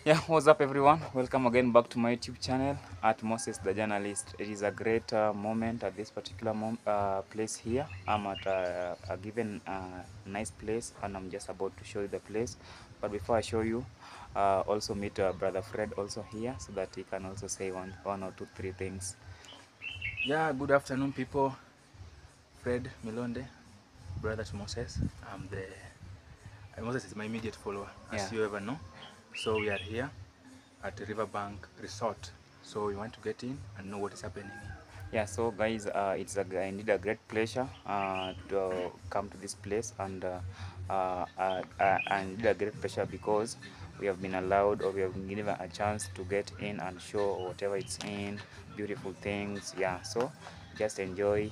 Yeah, what's up everyone? Welcome again back to my YouTube channel at Moses the Journalist. It is a great moment at this particular place here. I'm at a given nice place and I'm just about to show you the place. But before I show you, also meet brother Fred also here so that he can also say one or two, three things. Yeah, good afternoon, people. Fred Milonde, brother to Moses. Moses is my immediate follower, as Yeah. you ever know. So we are here at Riverbank Resort. So we want to get in and know what is happening here. Yeah, so guys, it's indeed a great pleasure to come to this place, and indeed a great pleasure because we have been allowed, or we have been given a chance to get in and show whatever it's in, beautiful things. Yeah, so just enjoy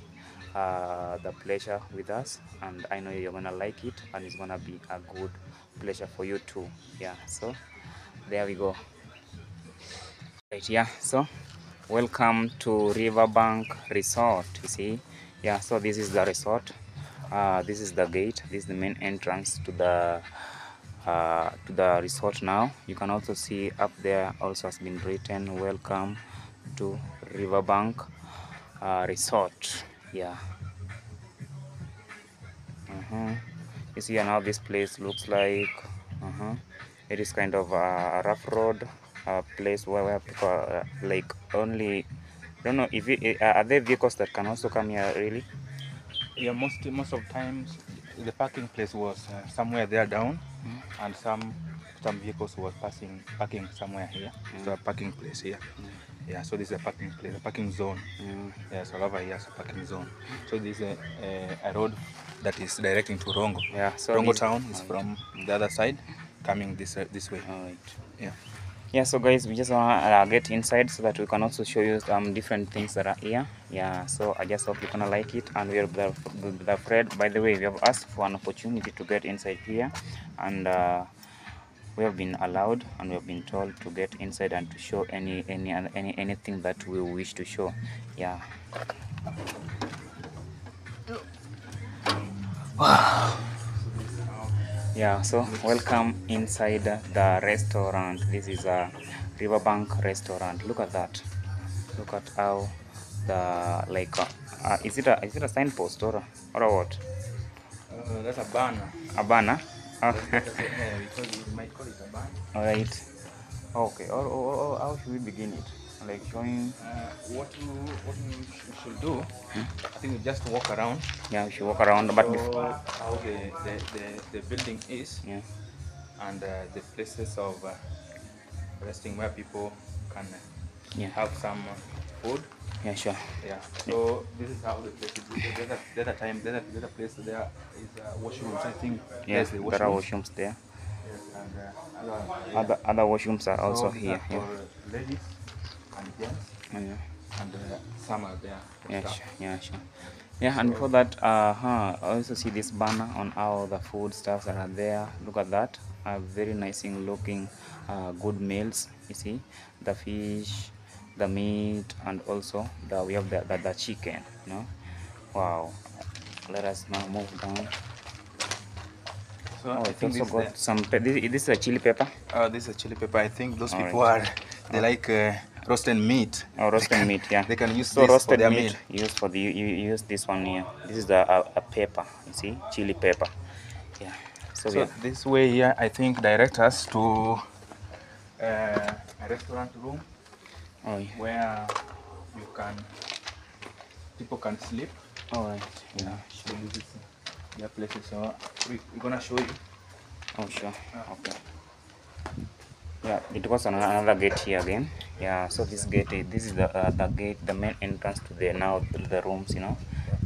the pleasure with us, and I know you're gonna like it, and it's gonna be a good pleasure for you too. Yeah, so there we go. Right, yeah, so welcome to Riverbank Resort. You see, yeah, so this is the resort. This is the gate. This is the main entrance to the resort. Now you can also see up there also has been written welcome to Riverbank Resort. Yeah. You see now this place looks like it is kind of a rough road, a place where people like only, I don't know if are there vehicles that can also come here really. Yeah, most of times the parking place was somewhere there down, and some vehicles was parking somewhere here. So a parking place here. Yeah, so this is a parking place, a parking zone. Yeah, so over here is a parking zone. So this is a road that is directing to Rongo. Yeah, so Rongo need, town is alright, from the other side, coming this way. alright. Yeah. Yeah, so guys, we just want to get inside so that we can also show you some different things that are here. Yeah, so I just hope you're gonna like it. And we're with the Fred. By the way, we have asked for an opportunity to get inside here, and we have been allowed and we have been told to get inside and to show anything that we wish to show. Yeah. Yeah, so welcome inside the restaurant. This is a Riverbank restaurant. Look at that. Look at how the like is it a signpost or what? That's a banner. A banner? Oh. We might call it a banner. All right. Okay. Or how should we begin it? Like showing. What you should do, I think you just walk around. Yeah, we should walk around. But before. How the building is, Yeah. and the places of resting where people can Yeah. have some food. Yeah, sure. Yeah. So this is how the place is. There's a place there is washrooms. I think. Yeah, The there are washrooms there. Yes, and Other washrooms are also these here. are for ladies and gents, Yeah. and some are there. For Yeah, staff. sure. Yeah, sure. Yeah, and before that, I also see this banner on how the food stuffs that are there. Look at that. Very nice looking, good meals. You see, the fish, the meat, and also we have the chicken. You know, wow. Let us now move down. So Oh, I it's think also got some. This is a chili pepper. this is a chili pepper. I think those All people right. they like roasted meat. Oh, roasted meat, yeah. They can use So this for roasted their meat, meal. use for the you use this one here. This is a pepper, you see, chili pepper. Yeah. So So yeah. this way here, I think, direct us to a restaurant room Oh, yeah. where people can sleep. All right. Yeah. So this is their places. So we're gonna show you. Oh, sure. Okay. Yeah, it was on another gate here again. Yeah. So this gate, this is the gate, the main entrance to the rooms. You know.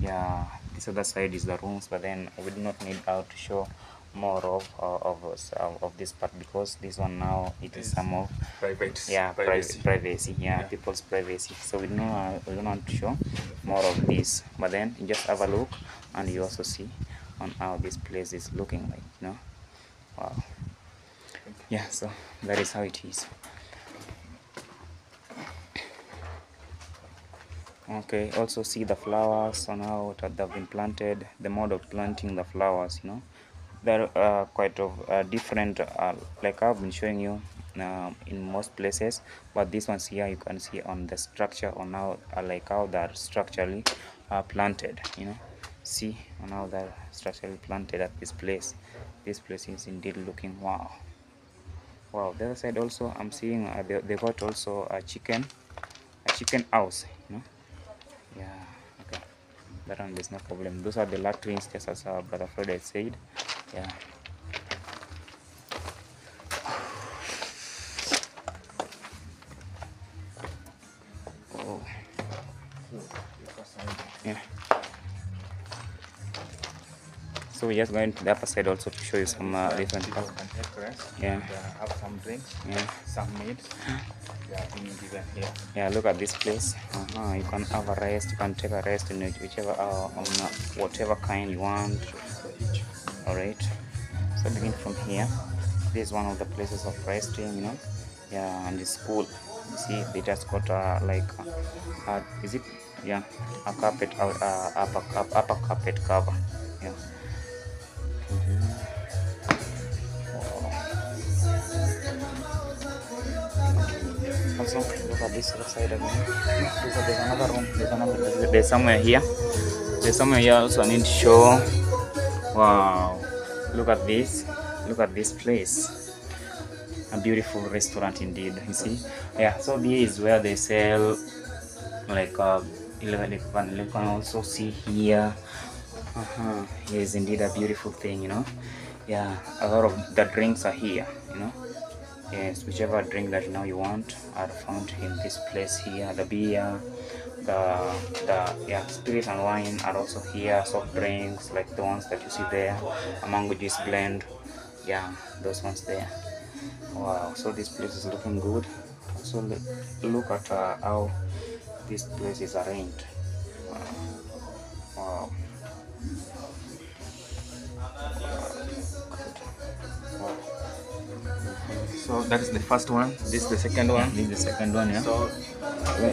Yeah. This other side is the rooms, but then we do not need to show more of this part because this one now it is some of Private. yeah Privacy. privacy, yeah, Yeah. people's privacy, so we don't want to show more of this, but then you just have a look and you also see on how this place is looking like, you know. Wow. Yeah, so that is how it is. Okay, also see the flowers on how they've been planted, the mode of planting the flowers, you know. They're quite of different, like I've been showing you in most places, but this ones here you can see on the structure on how like how they're structurally planted, you know. See on how they're structurally planted at this place. This place is indeed looking wow. Wow, the other side also I'm seeing they got also a chicken house, you know. Yeah, okay, that one there's no problem. Those are the latrines, just as Brother Fred had said. Yeah. Oh. Yeah. So we're just going to the upper side also to show you some different stuff. Yeah. Have some drinks. Yeah. Some meats. They are being given here. Yeah, look at this place. You can have a rest. You can take a rest in whichever on whatever kind you want. All right. So begin from here. This is one of the places of resting, you know. Yeah, and it's cool. You see, they just got like is it? Yeah, a carpet, upper carpet cover. Yeah. Also, look at this other side again. There's another room. There's somewhere here. There's somewhere here also I need to show. Wow, look at this. Look at this place. A beautiful restaurant indeed. You see? Yeah. So this is where they sell like you can also see here. Here is indeed a beautiful thing, you know. Yeah, a lot of the drinks are here, you know. Yes, whichever drink that you want are found in this place here. The beer, the spirit and wine are also here. Soft drinks like the ones that you see there, a mango juice blend. Yeah, those ones there. Wow, so this place is looking good. So look at how this place is arranged. Wow. So that is the first one. This is the second one. This is the second one, yeah. So,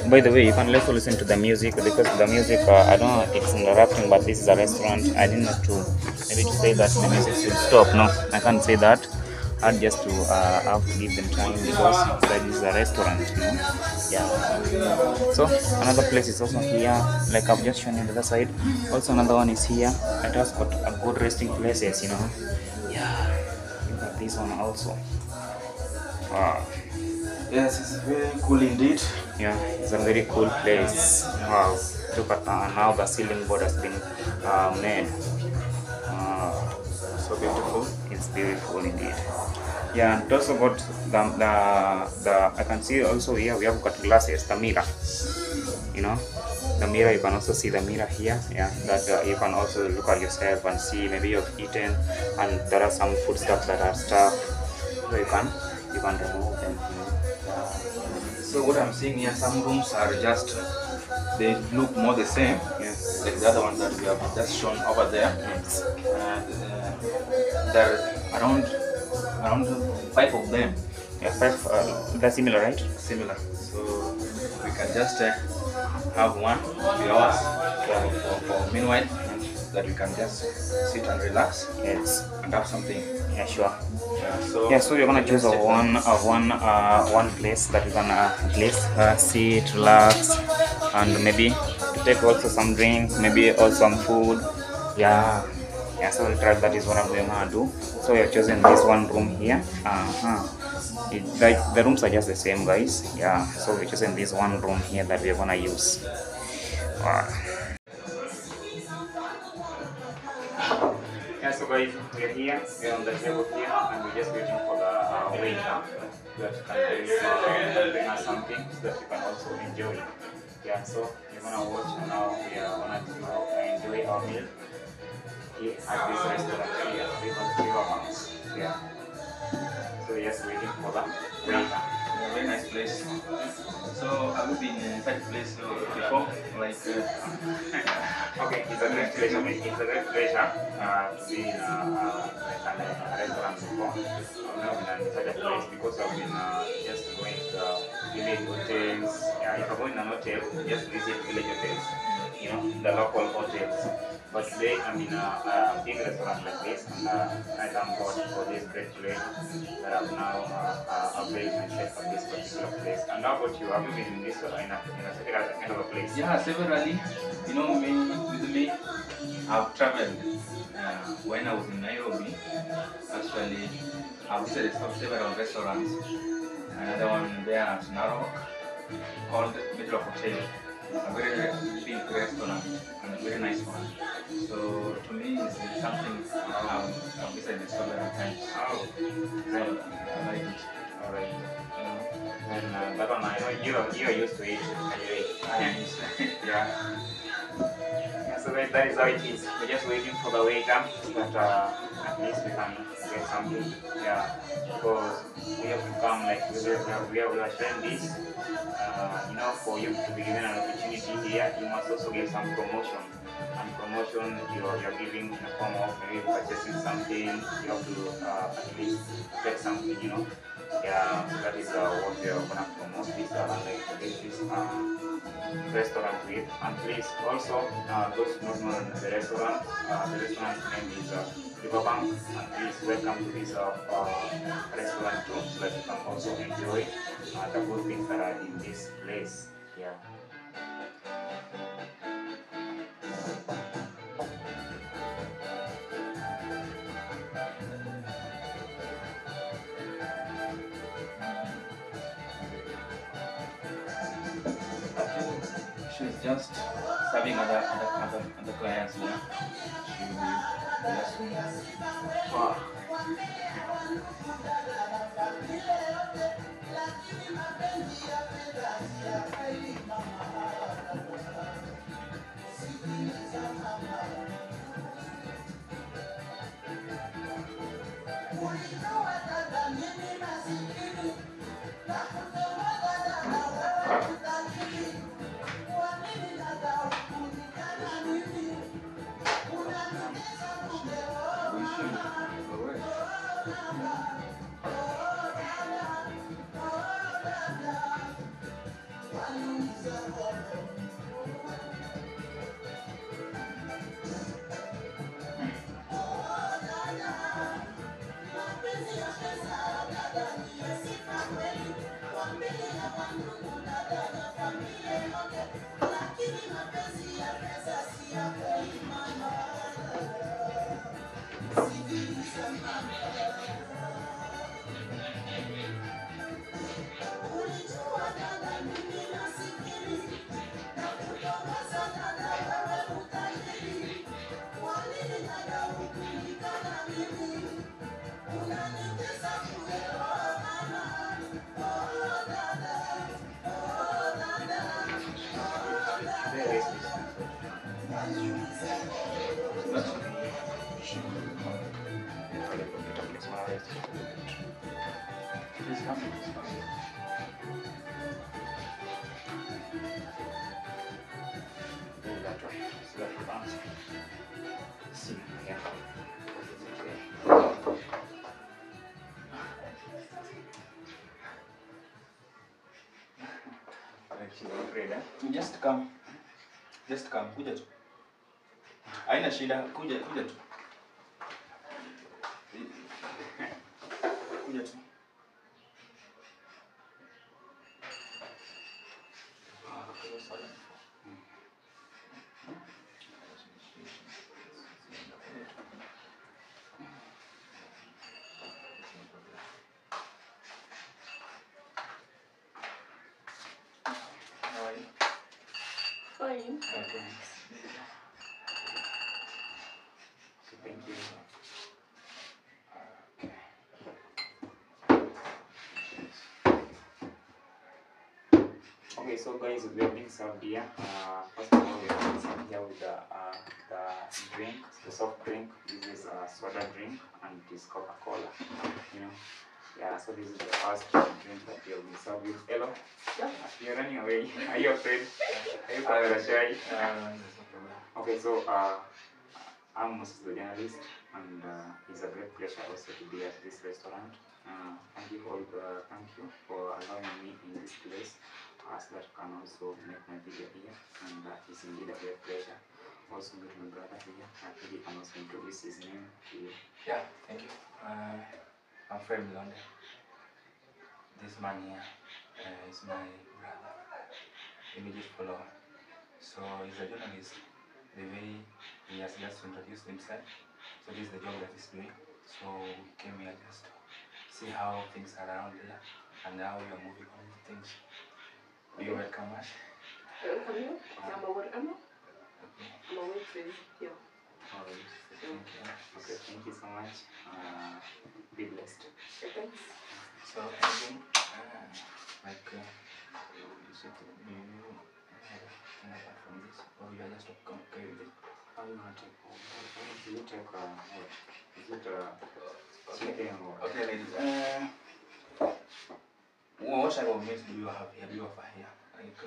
by the way, you can also listen to the music, because the music, I don't know, it's interrupting, but this is a restaurant. I didn't have to maybe to say that the music should stop. No, I can't say that. I had just to have to give them time, because that is a restaurant, you know. Yeah. So another place is also here, like I've just shown you the other side. Also another one is here. It has got a good resting places, you know. Yeah. Look at this one also. Wow. yes, it's very cool indeed. Yeah, it's a very cool place. Wow. Look at now the ceiling board has been made. So beautiful. It's beautiful indeed. Yeah, and also got the I can see also here we have got glasses, the mirror. You know, the mirror, you can also see the mirror here. Yeah, that you can also look at yourself and see maybe you've eaten and there are some food stuff that are stuck. So you can remove them. You know? So what I'm seeing here, some rooms are just, they look more the same. Yes. Like the other one that we have just shown over there. Yes. And there are around 5 of them. Yeah, 5. They're similar, right? Similar. So we can just have one be ours for meanwhile, that we can just sit and relax. Yes. And have something. Yeah, sure. Yeah, So you're gonna choose one place that you can at least sit, relax, and maybe take also some drinks, maybe also some food. Yeah. So we'll try, that is what we're gonna do. So you're choosing this one room here. The rooms are just the same, guys. Yeah. So we're choosing this one room here that we're gonna use. Wow. Yeah, so guys, we're here, we're on the table here, and we're just waiting for the waiter that can bring us something that you can also enjoy. Yeah, so we're gonna watch and now we are gonna enjoy our meal here at this restaurant here, Riverbanks. Yeah. So we're just waiting for the waiter. very nice place. So have you been inside the place before? Like okay, it's a great pleasure. It's a great pleasure to be in a restaurant before. I've never been inside a place because I've been just going to village hotels. Yeah, if I go in an hotel, just visit village hotels. you know, the local hotels. But today I'm in a big restaurant like this, and I thank God for this great place that I've now availed myself at this particular place. And how about you? Have you been in this in a similar kind of a place? Yeah, severally. You know, with me, I've traveled. When I was in Nairobi, actually, I visited several restaurants. Another one there at Narok called Metro Hotel, a very big restaurant and a very nice one. So to me, it's something I've visited several times. Oh, So right. I like it. Alright. And that one, I know you're used to it anyway. Yeah. Yeah, so that is how it is. We're just waiting for the waiter, but at least we can get something. Yeah, because we have to come like we are sharing this. You know, for you to be given an opportunity here, you must also get some promotion. And promotion you're giving in the form of maybe purchasing something. You have to at least get something. You know. Yeah, so that is what we are gonna promote this like this restaurant with. And please also those who don't know the restaurant's name is Riverbank, and please welcome to this restaurant too, so that you can also enjoy the good things that are in this place. Yeah. She's just serving other clients now. She will be there soon. Wow. Very Please come. Just come. Just come. Kuja tu. Haina shida. Kuja tu. Kuja tu. How are you? Fine. Okay. Thank you. Okay, so guys, we are being served here. First of all, we are being served here with the drink, the soft drink. This is a soda drink, and it is Coca-Cola. You know, yeah. So this is the first drink that we have been served with. Hello. Yeah. You're running away. Are you afraid? Are you shy? Okay, so I'm Moses, the journalist, and it's a great pleasure also to be at this restaurant. Thank you for allowing me in this place. us that can also make my video here, and it's indeed a great pleasure. Also meet my brother here. I think he can also introduce his name to you. Yeah, thank you. I'm Fred Milonde. This man here is my brother, immediate follower. So he's a journalist. The way he has just introduced himself. So this is the job that he's doing. So we came here just to see how things are around here and how we are moving on with things. You welcome us. Welcome you. I'm a welcome. Okay. I'm a waitress here. Alright. Thank you. Okay, thank you so much. Be blessed. Thanks. So anything like you said, do you have anything apart from this, or you are just okay with it? I'm gonna take home. You take what? Is it chicken or? Okay, ladies. What type of meat do you have here? Do you offer here? Like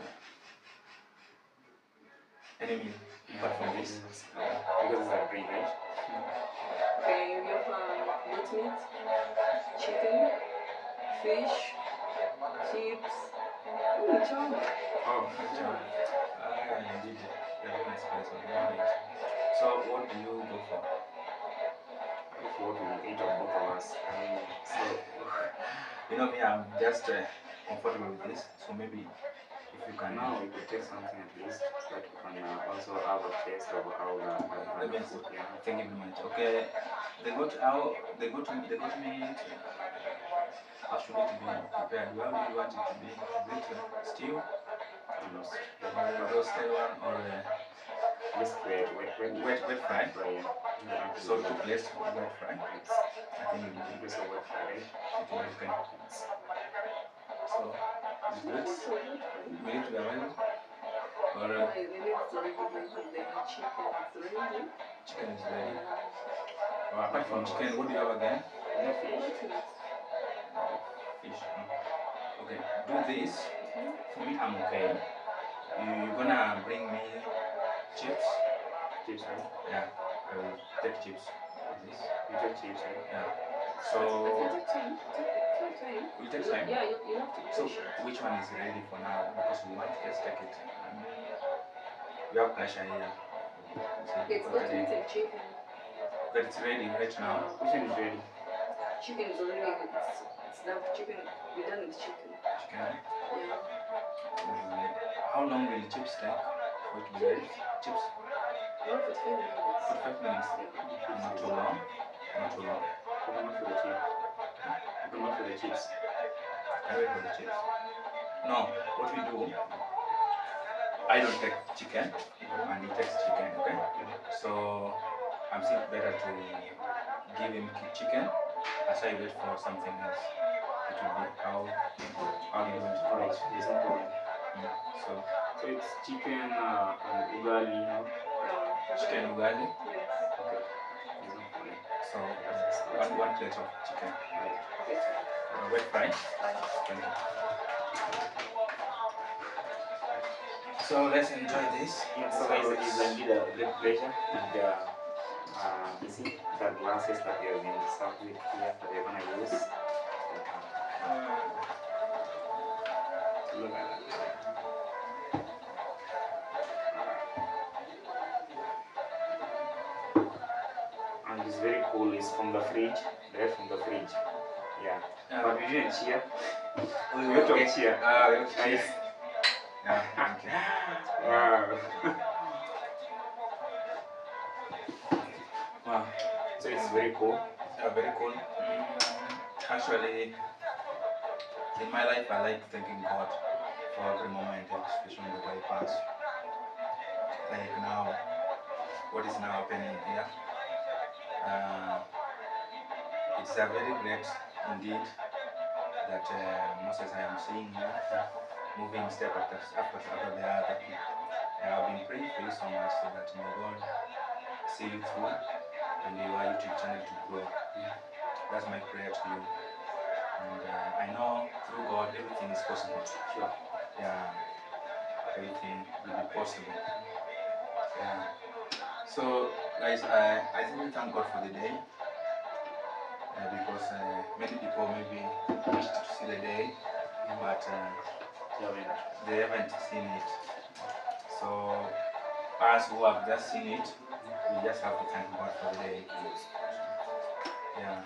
any meal apart from this? Because it's a privilege. Okay, we have goat meat, chicken, fish, chips, chow. Oh, Indeed, very nice place. So, what do you go for? if what we eat of both of us. So You know me, I'm just comfortable with this. So maybe if you can now we could take something at least so that we can also have a taste of how Let me food. Yeah. thank you very much. Okay, the goat meat. How should it be prepared? How do you want it to be? Is it stew or a roasted one or Just wet fry? Yeah. So 2 plates of wet fry. It's I think it will be just a wet fry. it will be okay. So is it good? Will it be available? Or The meat's already ready. The chicken is ready. chicken is ready. Or apart from chicken, what do you have again? No fish. Goat meat. Fish. Okay, do this. For me, I'm okay. You're gonna bring me chips. Chips, right? Yeah, I will take chips. This. You take chips, right? Yeah. So Take time. Take time. we'll take time. Yeah, you have to be So patient. which one is ready for now? Because we might just take it. We have pressure here. So It's goat meat and chicken. but it's ready right now. Which one is ready? Chicken is already it's done. Chicken. We're done with chicken. Chicken. Yeah. How long will the chips take for it to be ready? Chips? Not for 3 minutes. 45 minutes. Yeah. Not too long. Not too long. You can for the chips. You can for the chips. I wait for the chips. No, what we do, I don't take chicken and he takes chicken, okay? So I'm saying better to give him chicken as I wait for something else. It will be how you want to Alright, do it. there's no problem. So So it's chicken and ugali, huh? chicken ugali. Yes. Okay. There's no problem. So one plate of chicken. Right. Wet fry. Bye. Thank you. So let's enjoy this. Yeah, so guys, it is indeed a great pleasure, and you see the glasses that we have been served with here that we're gonna use. Look at that. And it's very cool. It's from the fridge, direct from the fridge. Yeah. But we didn't cheer. We went to cheer. Cheers. Yeah, thank you. Wow. Wow. So it's very cool. Very cool. Actually, in my life, I like thanking God for every moment, especially the way I pass. Like now, what is now happening here? It's a very great indeed that Moses I am seeing here, moving step after the other. I have been praying for you so much so that may God see you through and your YouTube channel to grow. That's my prayer to you. And I know through God everything is possible. Sure. Yeah, everything will be possible. Yeah. So guys, I think we thank God for the day because many people maybe wished to see the day, but they haven't seen it. So us who have just seen it, we just have to thank God for the day it is. Yeah.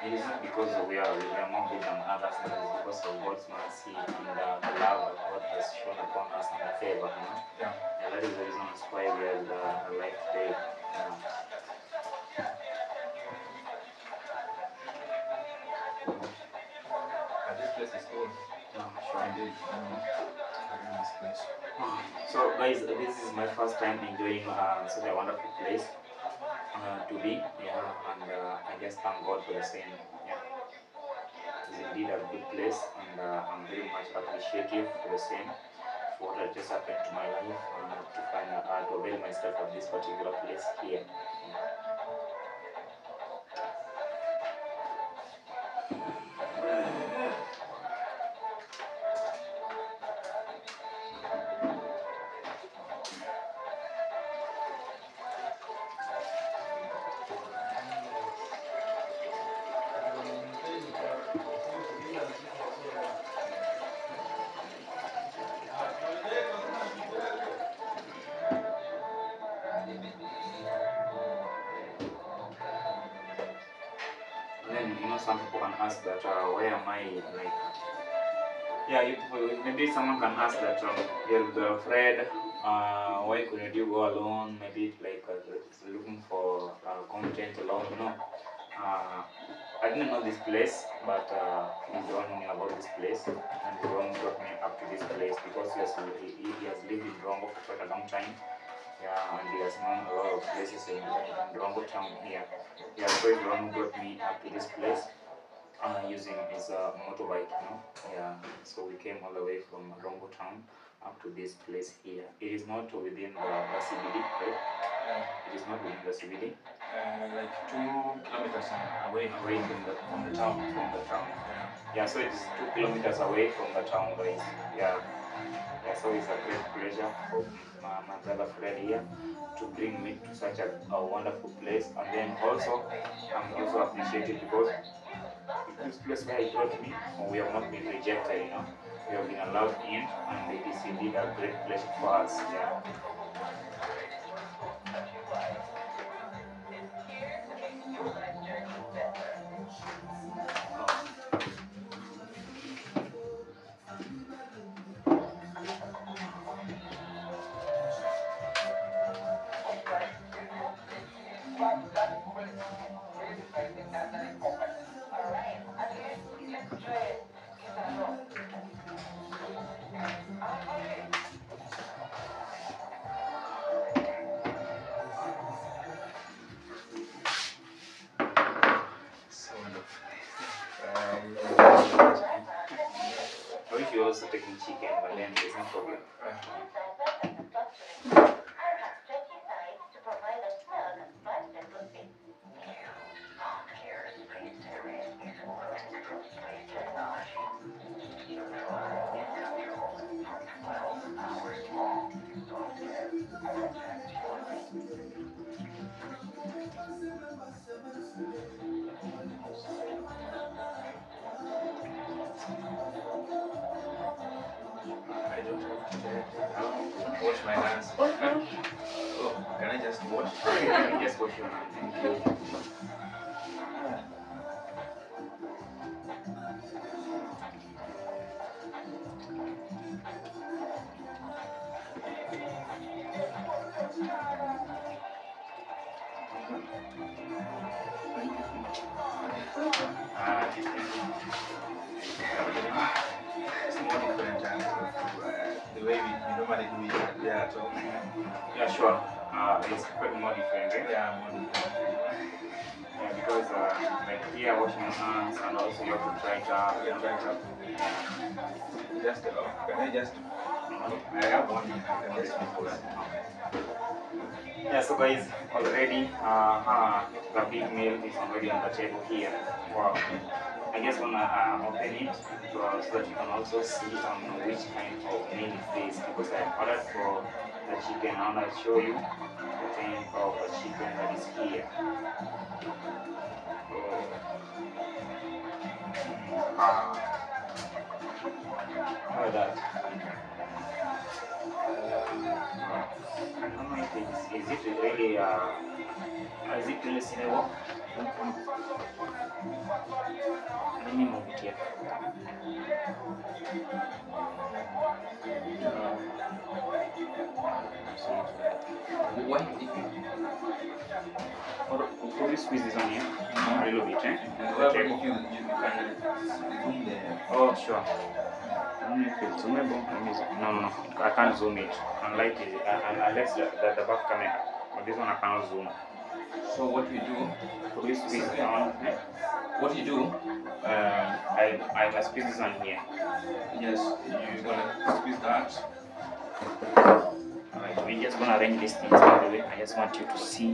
It is not because we are more good than others, it is because of God's mercy and the love that God has shown upon us and the favor, you know. Yeah. And that is the reason why we are alive today. Yeah. This place is cool. Sure. Indeed. I like this place. So guys, this is my first time enjoying such a wonderful place to be, and I just thank God for the same. It's indeed a good place, and I'm very much appreciative for the same, for what had just happened to my life, to find to avail myself of this particular place here. Then some people can ask that where am I, like, maybe someone can ask that you're afraid, why couldn't you go alone, maybe like looking for content alone, I didn't know this place, but he's the one who knew about this place, and the one who brought me up to this place, because he has lived in Rongo for quite a long time. And he has known a lot of places in Rongo town here. So he's the one who brought me up to this place using his motorbike, So we came all the way from Rongo town up to this place here. It is not within the CBD, right? It is not within the CBD. Like 2 kilometers away from the town. So it is 2 kilometers away from the town, guys. So it's a great pleasure for my brother Fred here to bring me to such a wonderful place, and then also I'm also appreciative because this place where he brought me, we have not been rejected, we have been allowed in, and it is indeed a great pleasure for us. I wish you also taking chicken, but then there's no problem. Wash my hands. Oh, can I just wash? Just wash your hands. Thank you. It's more different than the way we normally do it there at home. Sure. It's quite more different, right? Yeah, more different. Because like here, washing your hands, and also you have to try it up. Just, can I just, I have one, I can just use that. So guys, already the big meal is already on the table here. Wow. I just wanna open it so that you can also see which kind of meal it is, because I ordered for the chicken. I wanna show you the kind of chicken that is here. at that. I don't know if is it really seeable? Let me move it here. Why if you Or could you squeeze this on here? A little bit, eh? well, if you can zoom there. Oh, sure. I don't know if it's zoomable. Let me zoom. No, I can't zoom it. Unlike it, unless the back camera. But this one I can't zoom. So what we do, Could you squeeze it on? Eh? what you do, I must squeeze this on here. yes, you're gonna squeeze that. Alright, we're just gonna arrange these things by the way. I just want you to see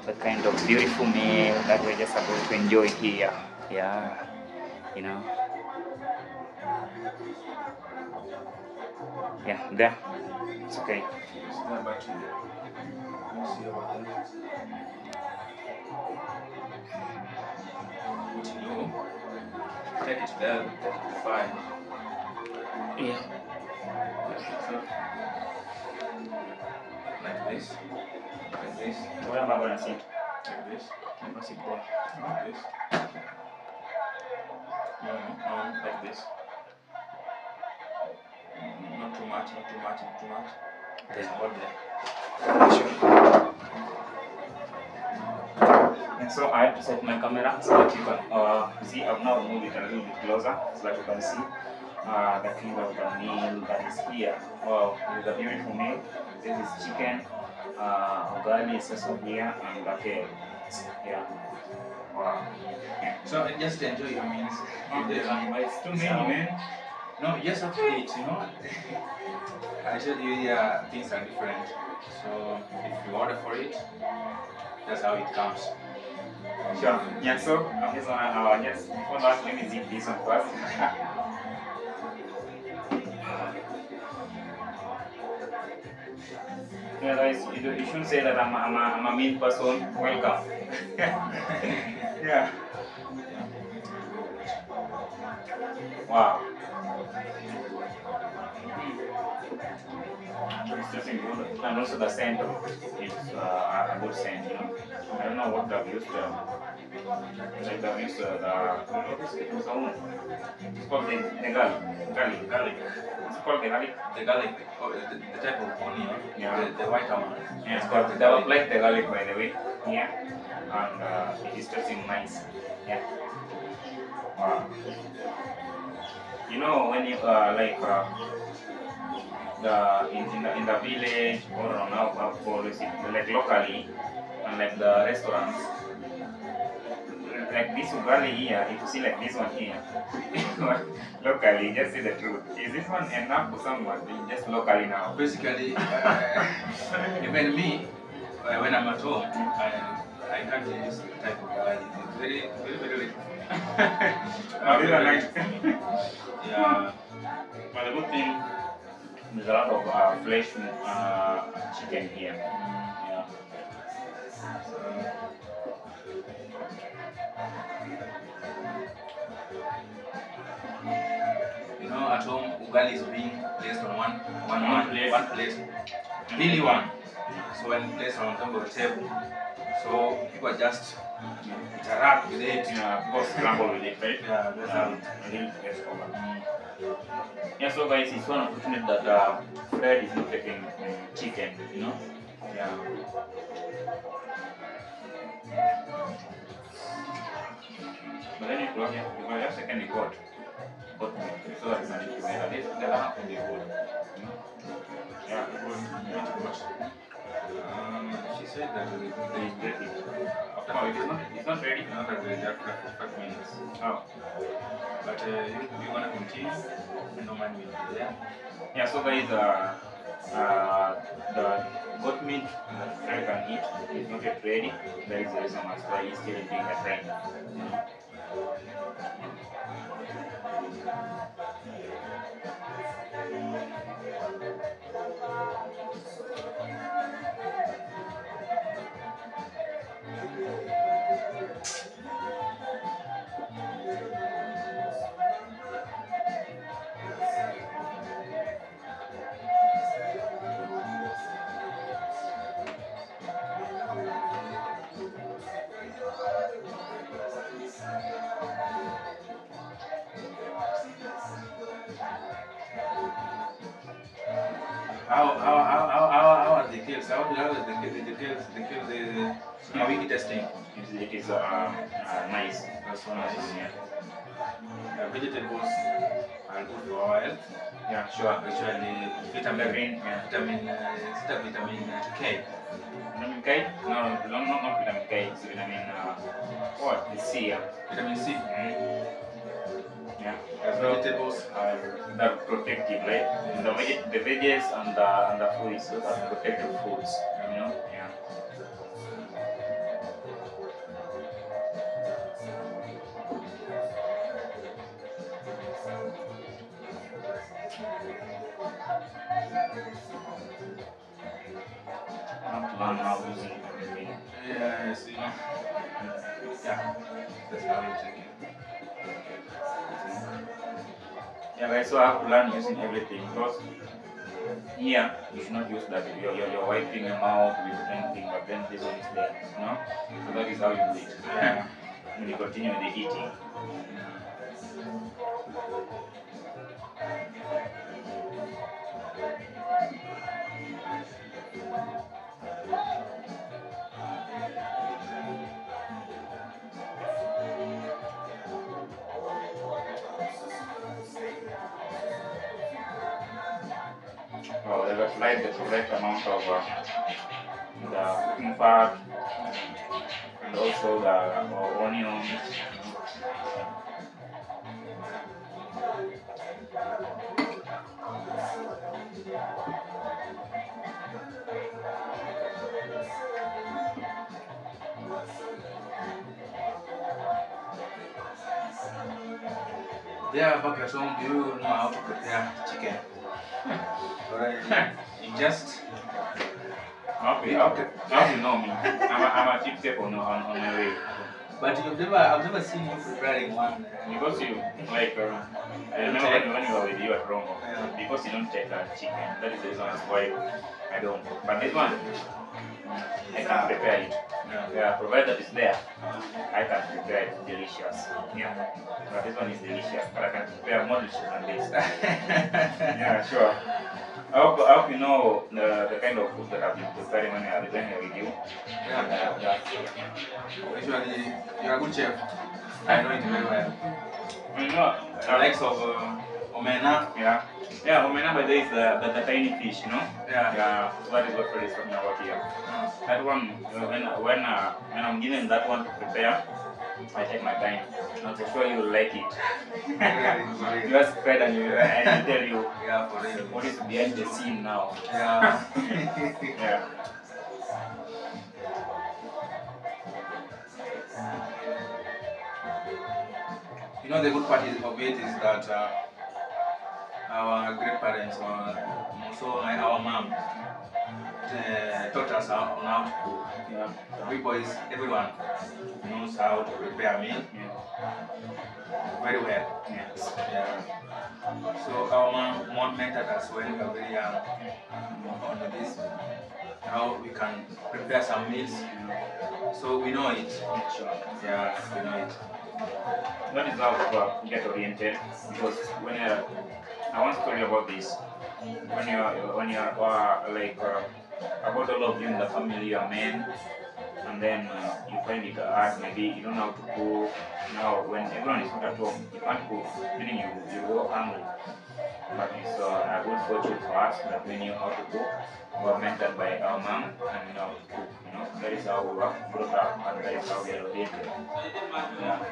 the kind of beautiful meal that we're just about to enjoy here. Yeah, you know. Yeah, there. It's okay. It's not about you. You see about that. What you do, take it there, take it to 5. Yeah. Like this, like this, Where am I gonna sit? like this, I'm gonna sit there. like this. Like this. Not too much, not too much, not too much. Just hold there. Sure. And so I had to set my camera so that you can see. I've now moved it a little bit closer so that you can see the kind of the meal that is here. Wow, this is a beautiful meal. This is chicken, ugali is also here, and okay, yeah. Wow. Yeah. So just enjoy. I mean, It's too many, man. No, you just have to eat, you know. I told you, yeah, things are different. So if you order for it, that's how it comes. Sure. Yeah. So I'm just gonna just before that, let me zip this one first. Yeah, guys, you should say that I'm a mean person. Welcome. Yeah. Wow. It's just good. And also the scent is a good scent, you know. I don't know what they've used. Like they've used what is it? It's called the garlic. It's called the garlic. The garlic, oh, the type of onion, Yeah. the white one. Yeah, it's called. They have applied the garlic by the way. Yeah. And it is tasting nice. Yeah. Wow. You know when you in the village or on our policy, like locally, and like the restaurants, like this ugali here, if you see like this one here, locally, just say the truth. Is this one enough for someone? Just locally now. Basically, even me, when I'm at home, I can't use the type of garlic. It's very, very, very little. These are nice. Yeah. But the good thing, there's a lot of flesh chicken here. Yeah. You know, at home, ugali is being placed on one plate, really one. So when placed on top of the table, so people just interact with it. Yeah, people scramble with it, right? Yeah, that's how it. I think it's over. Yeah, so guys, it's one unfortunate that Fred is not taking chicken, you know? Yeah. But then it was, yeah, because just second it got meat, so that it's not together. This the other half will be good, you know? Yeah, it was good. She said that It's ready. after It's not ready. after for 5 minutes. Oh. But you're gonna continue. No man will be there. Yeah, so guys, the goat meat that Fred can eat is not yet ready. That is the reason why he's still doing the frying. how are the kills? How is the kills the wiki testing? It is nice. That's so nice. Yeah. Vegetables are good for our health. Yeah, sure. Especially vitamin K. Vitamin K? No, not vitamin K. It's vitamin what? The C. Yeah. Vitamin C. Yeah. Vegetables are that protective, right? The veggies and the fruits, those are protective foods. You know? Yeah. Not learn how using everything. yes, you know. Yeah. That's how you take it. Yeah, guys, so I have to learn using everything because here you should not use that. You're wiping your mouth with anything, but then this one is there, you know? So that is how you do it. Yeah. And you continue with the eating. Well, they applied the correct amount of the cooking fat and also the onions. There, back at home, do you know how to prepare chicken? Alright. You just Okay, now you know me. I'm a cheap chef on my way. but I've never seen you preparing one. Because you, like, I remember when you were with you at Rongo, because you don't check chicken, that is the reason why I don't. But this one, I can prepare it. Yeah, provided it's there, I can prepare it delicious. Yeah, but this one is delicious, but I can prepare more delicious than this. Yeah, sure. I hope you know the kind of food that I've been preparing when you're with you. Yeah. Usually, you're a good chef. I know it very well. You know, The likes of omena. yeah. Yeah, omena by the way is the tiny fish, you know? Yeah. Yeah, so that is what Fred is talking about here. That one, when I'm given that one to prepare, I take my time. And for sure you will like it. Really. You ask Fred and he will tell you Yeah, for real. what is behind the scene now. Yeah. Yeah. You know the good part of it is that our great parents, or also our mom, taught us on how to cook. Yeah. We boys, everyone knows how to prepare a meal very well. Yes. Yeah. So our mom mentored us when we were very young on this, how we can prepare some meals. So we know it. Sure. Yeah, we know it. That is how to get oriented, because when I want to tell you about this. When you're like about all of you in the family are men, and then you find it hard, maybe you don't know how to cook. Now when everyone is not at home, you can't cook, meaning you go hungry. But it's a good fortune for us that we knew how to cook. We were mentored by our mom and we know how to cook. You know, that is how we were brought up and that is how we are oriented. Yeah.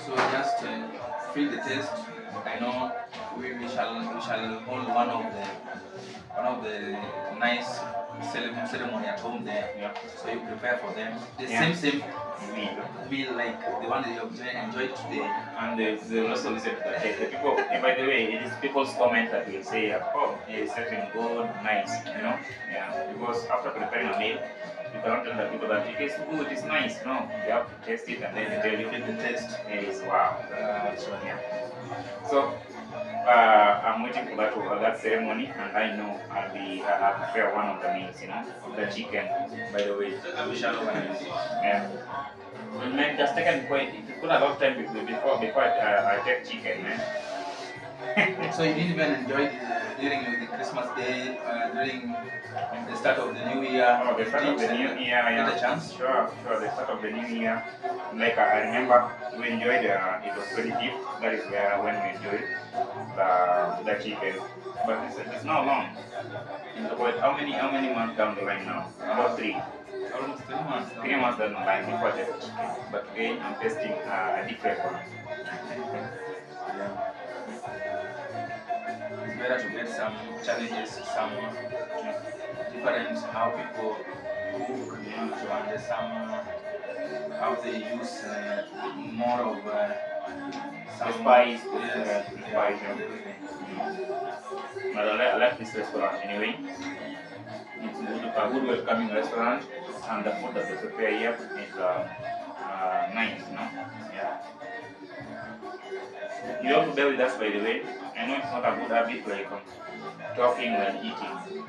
So just feel the taste. I know we shall hold one of the nice ceremony at home there. Yeah. So you prepare for them the Yeah. same Meal. like the one that you enjoyed today. And they also listen to the taste. The people, and by the way, it is people's comment that will say, oh, it's certain good, nice, you know? Yeah, because after preparing a meal, you cannot tell the people that it is good, it's nice. No, you have to taste it and then they tell you Feel the taste. it is wow. That's right. Yeah. So, I'm waiting for that ceremony, and I know I'll prepare one of the meals, the chicken. By the way, we shall organize. Yeah. Man, just take it quick. It put a lot of time before I take chicken, man. So you didn't even enjoy during the Christmas day, during the start of the new year? Oh, the start of the new year, yeah. Get a chance? Sure, the start of the new year. Like I remember, we enjoyed. It was 25th. That is when we enjoyed the chicken. But it's not long. It's about how many months down the line now? About 3. Almost 3 months. 3 months down the line before I take the chicken. But again, I'm testing a different one. Yeah. It's better to get some challenges, some different how people cook, to understand how they use more of some Spice, yes, spice. But I like this restaurant anyway. It's a good welcoming restaurant, and the food that they prepare here is nice, Yeah. You have to bear with us, by the way. I know it's not a good habit, like talking while eating,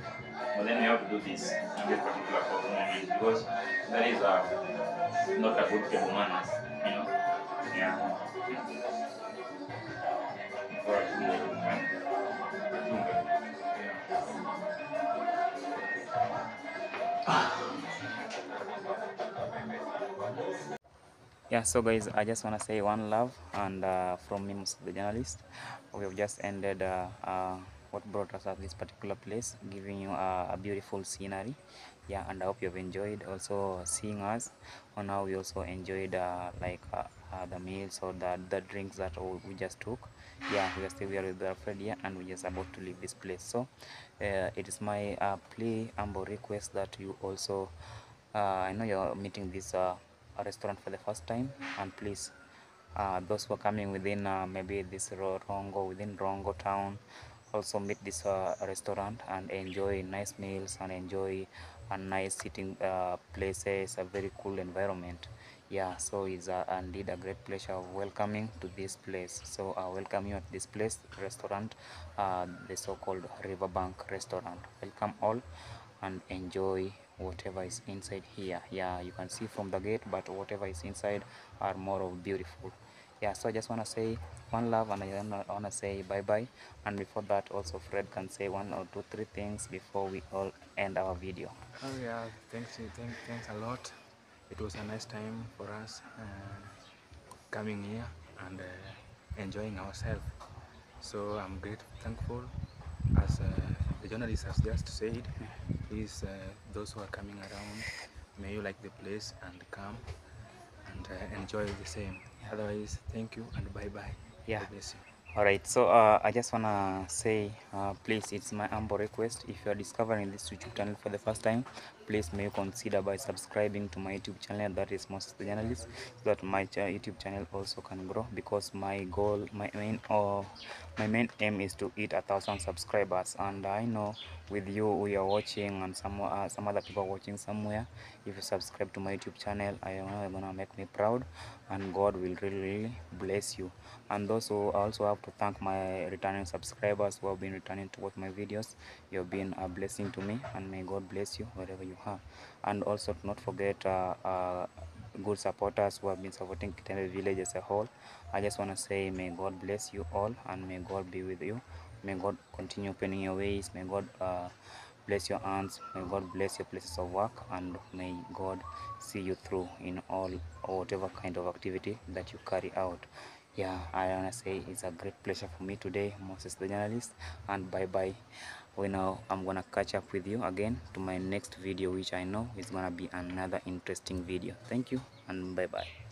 but then we have to do this in this particular moment because that is not a good table manners, Yeah. Yeah, so guys, I just want to say one love, and from me, Musa the journalist, we have just ended what brought us at this particular place, giving you a beautiful scenery. Yeah, and I hope you have enjoyed also seeing us on how we also enjoyed the meals or the drinks that we just took. Yeah, we are still here with Alfred here, and we're just about to leave this place. So it is my plea, humble request that you also, I know you're meeting this a restaurant for the first time, and please, those who are coming within maybe this Rongo, within Rongo town, also meet this restaurant and enjoy nice meals and enjoy a nice sitting places, a very cool environment. Yeah, so it's indeed a great pleasure of welcoming to this place. So I welcome you at this place, restaurant, the so-called Riverbank restaurant. Welcome all, and enjoy whatever is inside here. Yeah, you can see from the gate, but whatever is inside are more of beautiful. Yeah, so I just want to say one love, and I want to say bye bye. And before that, also Fred can say 1 or 2 3 things before we all end our video. Oh yeah, thanks a lot. It was a nice time for us coming here and enjoying ourselves. So I'm thankful, as the journalist has just said. Please, those who are coming around, may you like the place and come and enjoy the same. Otherwise, thank you and bye bye. Yeah. God bless you. Alright, so I just wanna say, please, it's my humble request, if you are discovering this YouTube channel for the first time, please may you consider by subscribing to my YouTube channel, that is Most the Journalist, so that my YouTube channel also can grow, because my goal, my main aim is to hit 1,000 subscribers, and I know with you we are watching, and some other people are watching somewhere. If you subscribe to my YouTube channel, I know you're gonna make me proud, and God will really bless you. And those who also have to thank my returning subscribers who have been returning to watch my videos. You have been a blessing to me, and may God bless you wherever you are. And also do not forget good supporters who have been supporting Kitende Village as a whole. I just want to say may God bless you all, and may God be with you. May God continue opening your ways. May God bless your hands. May God bless your places of work, and may God see you through in all or whatever kind of activity that you carry out. Yeah, I wanna say it's a great pleasure for me today, Moses the journalist, and bye bye. I'm gonna catch up with you again to my next video, which I know is gonna be another interesting video. Thank you, and bye bye.